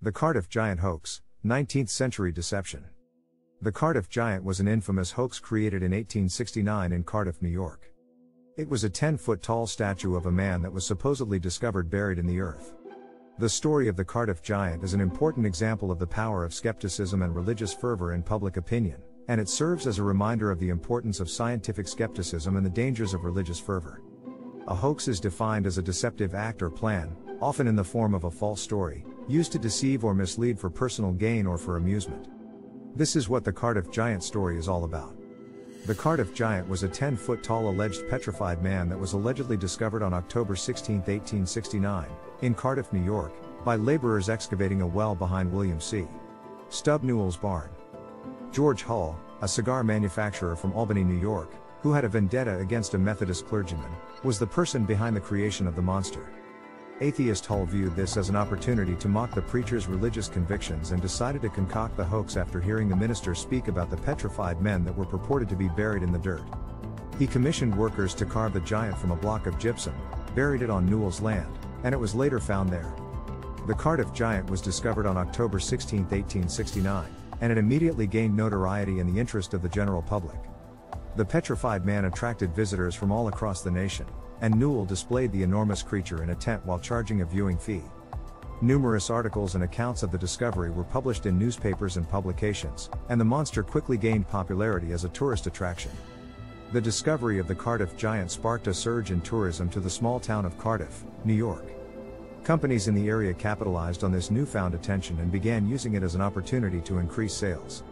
The Cardiff Giant Hoax, 19th Century Deception. The Cardiff Giant was an infamous hoax created in 1869 in Cardiff, New York. It was a 10-foot tall statue of a man that was supposedly discovered buried in the earth. The story of the Cardiff Giant is an important example of the power of skepticism and religious fervor in public opinion, and it serves as a reminder of the importance of scientific skepticism and the dangers of religious fervor. A hoax is defined as a deceptive act or plan, often in the form of a false story, used to deceive or mislead for personal gain or for amusement. This is what the Cardiff Giant story is all about. The Cardiff Giant was a 10-foot tall alleged petrified man that was allegedly discovered on October 16, 1869, in Cardiff, New York, by laborers excavating a well behind William C. Stubb Newell's barn. George Hull, a cigar manufacturer from Albany, New York, who had a vendetta against a Methodist clergyman, was the person behind the creation of the monster. Atheist Hull viewed this as an opportunity to mock the preacher's religious convictions and decided to concoct the hoax after hearing the minister speak about the petrified men that were purported to be buried in the dirt. He commissioned workers to carve the giant from a block of gypsum, buried it on Newell's land, and it was later found there. The Cardiff Giant was discovered on October 16, 1869, and it immediately gained notoriety and the interest of the general public. The petrified man attracted visitors from all across the nation, and Newell displayed the enormous creature in a tent while charging a viewing fee. Numerous articles and accounts of the discovery were published in newspapers and publications, and the monster quickly gained popularity as a tourist attraction. The discovery of the Cardiff Giant sparked a surge in tourism to the small town of Cardiff, New York. Companies in the area capitalized on this newfound attention and began using it as an opportunity to increase sales.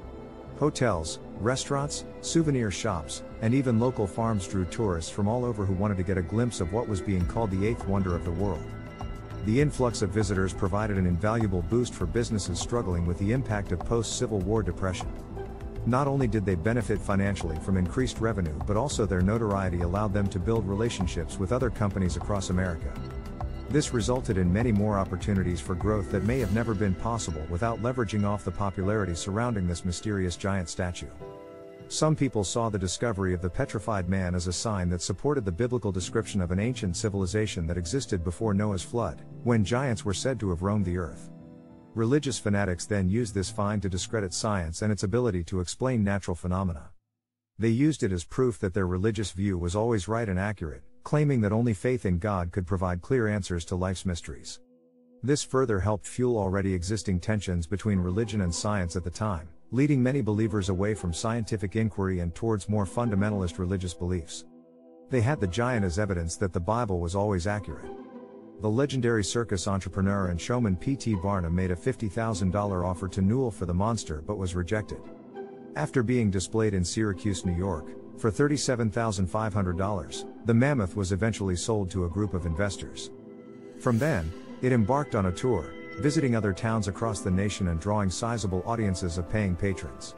Hotels, restaurants, souvenir shops, and even local farms drew tourists from all over who wanted to get a glimpse of what was being called the eighth wonder of the world. The influx of visitors provided an invaluable boost for businesses struggling with the impact of post-Civil War depression. Not only did they benefit financially from increased revenue, but also their notoriety allowed them to build relationships with other companies across America. This resulted in many more opportunities for growth that may have never been possible without leveraging off the popularity surrounding this mysterious giant statue. Some people saw the discovery of the petrified man as a sign that supported the biblical description of an ancient civilization that existed before Noah's flood, when giants were said to have roamed the earth. Religious fanatics then used this find to discredit science and its ability to explain natural phenomena. They used it as proof that their religious view was always right and accurate, claiming that only faith in God could provide clear answers to life's mysteries. This further helped fuel already existing tensions between religion and science at the time, leading many believers away from scientific inquiry and towards more fundamentalist religious beliefs. They had the giant as evidence that the Bible was always accurate. The legendary circus entrepreneur and showman P.T. Barnum made a $50,000 offer to Newell for the monster but was rejected. After being displayed in Syracuse, New York, for $37,500, the mammoth was eventually sold to a group of investors. From then, it embarked on a tour, visiting other towns across the nation and drawing sizable audiences of paying patrons.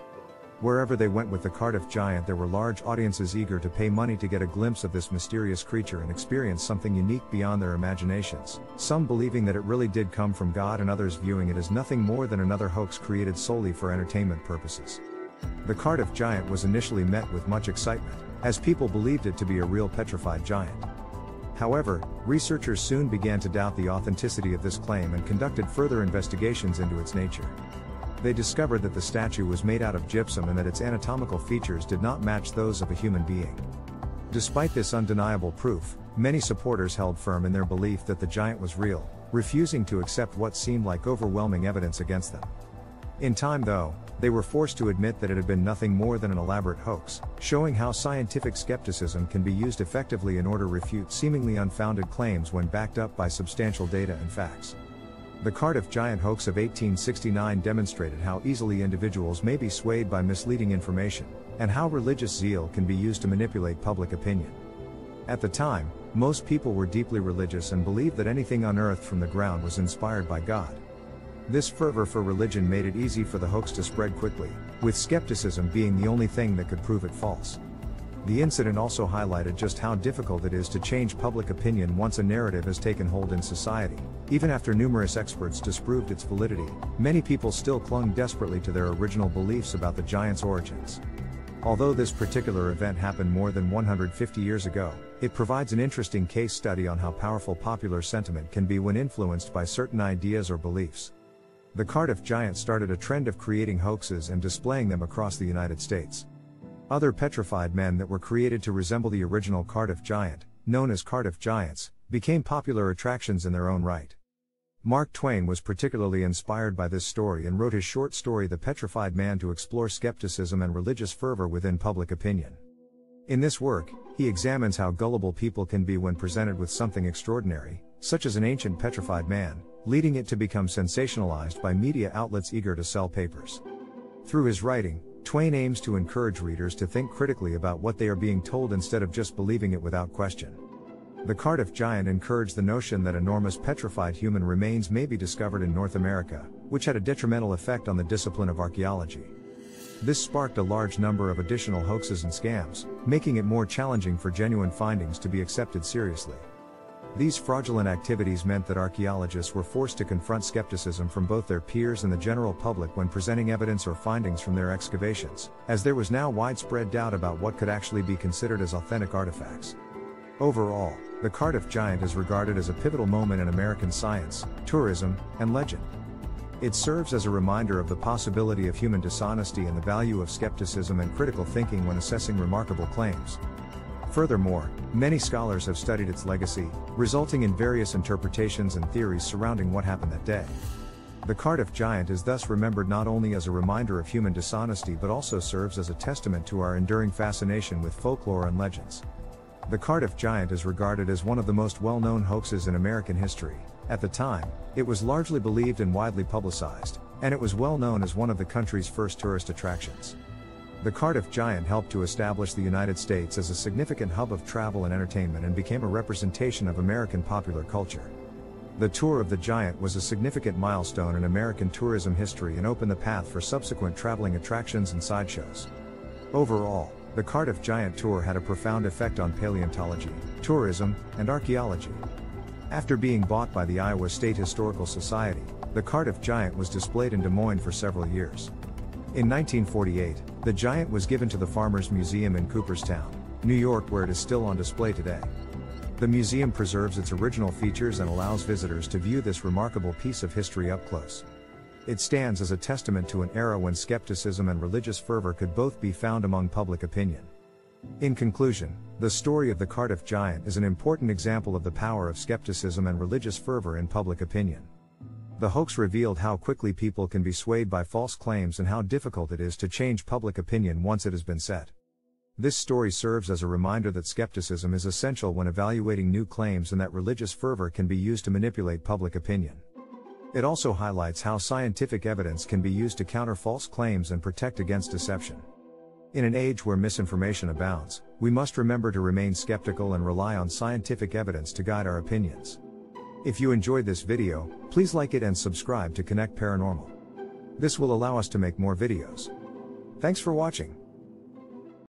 Wherever they went with the Cardiff Giant, there were large audiences eager to pay money to get a glimpse of this mysterious creature and experience something unique beyond their imaginations, some believing that it really did come from God and others viewing it as nothing more than another hoax created solely for entertainment purposes. The Cardiff Giant was initially met with much excitement, as people believed it to be a real petrified giant. However, researchers soon began to doubt the authenticity of this claim and conducted further investigations into its nature. They discovered that the statue was made out of gypsum and that its anatomical features did not match those of a human being. Despite this undeniable proof, many supporters held firm in their belief that the giant was real, refusing to accept what seemed like overwhelming evidence against them. In time, though, they were forced to admit that it had been nothing more than an elaborate hoax, showing how scientific skepticism can be used effectively in order to refute seemingly unfounded claims when backed up by substantial data and facts. The Cardiff Giant hoax of 1869 demonstrated how easily individuals may be swayed by misleading information, and how religious zeal can be used to manipulate public opinion. At the time, most people were deeply religious and believed that anything unearthed from the ground was inspired by God. This fervor for religion made it easy for the hoax to spread quickly, with skepticism being the only thing that could prove it false. The incident also highlighted just how difficult it is to change public opinion once a narrative has taken hold in society. Even after numerous experts disproved its validity, many people still clung desperately to their original beliefs about the giant's origins. Although this particular event happened more than 150 years ago, it provides an interesting case study on how powerful popular sentiment can be when influenced by certain ideas or beliefs. The Cardiff Giant started a trend of creating hoaxes and displaying them across the United States. Other petrified men that were created to resemble the original Cardiff Giant, known as Cardiff Giants, became popular attractions in their own right. Mark Twain was particularly inspired by this story and wrote his short story The Petrified Man to explore skepticism and religious fervor within public opinion. In this work, he examines how gullible people can be when presented with something extraordinary, such as an ancient petrified man, leading it to become sensationalized by media outlets eager to sell papers. Through his writing, Twain aims to encourage readers to think critically about what they are being told instead of just believing it without question. The Cardiff Giant encouraged the notion that enormous petrified human remains may be discovered in North America, which had a detrimental effect on the discipline of archaeology. This sparked a large number of additional hoaxes and scams, making it more challenging for genuine findings to be accepted seriously. These fraudulent activities meant that archaeologists were forced to confront skepticism from both their peers and the general public when presenting evidence or findings from their excavations, as there was now widespread doubt about what could actually be considered as authentic artifacts. Overall, the Cardiff Giant is regarded as a pivotal moment in American science, tourism, and legend. It serves as a reminder of the possibility of human dishonesty and the value of skepticism and critical thinking when assessing remarkable claims. Furthermore, many scholars have studied its legacy, resulting in various interpretations and theories surrounding what happened that day. The Cardiff Giant is thus remembered not only as a reminder of human dishonesty but also serves as a testament to our enduring fascination with folklore and legends. The Cardiff Giant is regarded as one of the most well-known hoaxes in American history. At the time, it was largely believed and widely publicized, and it was well known as one of the country's first tourist attractions. The Cardiff Giant helped to establish the United States as a significant hub of travel and entertainment and became a representation of American popular culture. The Tour of the Giant was a significant milestone in American tourism history and opened the path for subsequent traveling attractions and sideshows. Overall, the Cardiff Giant Tour had a profound effect on paleontology, tourism, and archaeology. After being bought by the Iowa State Historical Society, the Cardiff Giant was displayed in Des Moines for several years. In 1948, the Giant was given to the Farmers Museum in Cooperstown, New York, where it is still on display today. The museum preserves its original features and allows visitors to view this remarkable piece of history up close. It stands as a testament to an era when skepticism and religious fervor could both be found among public opinion. In conclusion, the story of the Cardiff Giant is an important example of the power of skepticism and religious fervor in public opinion. The hoax revealed how quickly people can be swayed by false claims and how difficult it is to change public opinion once it has been set. This story serves as a reminder that skepticism is essential when evaluating new claims and that religious fervor can be used to manipulate public opinion. It also highlights how scientific evidence can be used to counter false claims and protect against deception. In an age where misinformation abounds, we must remember to remain skeptical and rely on scientific evidence to guide our opinions. If you enjoyed this video, please like it and subscribe to Connect Paranormal. This will allow us to make more videos. Thanks for watching.